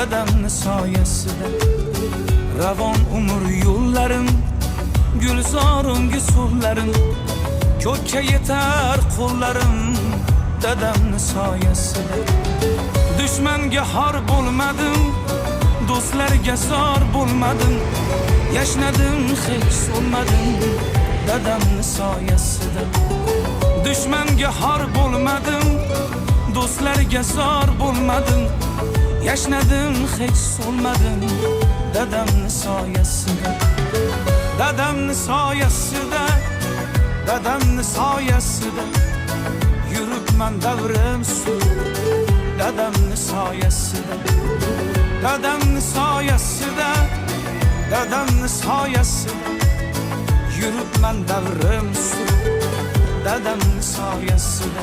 dadamni soyasida. Ravon umr yo'llarim, gulzor ungi suvlarim, ko'kka yetar qo'llarim, dadamni soyasida. Dushmanga xor bo'lmadim, do'stlarga zor bo'lmadim, yashnadim hech so'lmadim, dadamni soyasida. Dushmanga xor bo'lmadim, do'stlarga zor bo'lmadim, yashnadim hech so'lmadim, dadamni soyasida. Dadamni soyasida, dadamni soyasida yuribman davrim sur. Dadamni soyasida, dadamni soyasida, dadamni soyasida yuribman davrim sur. Dadamni soyasida.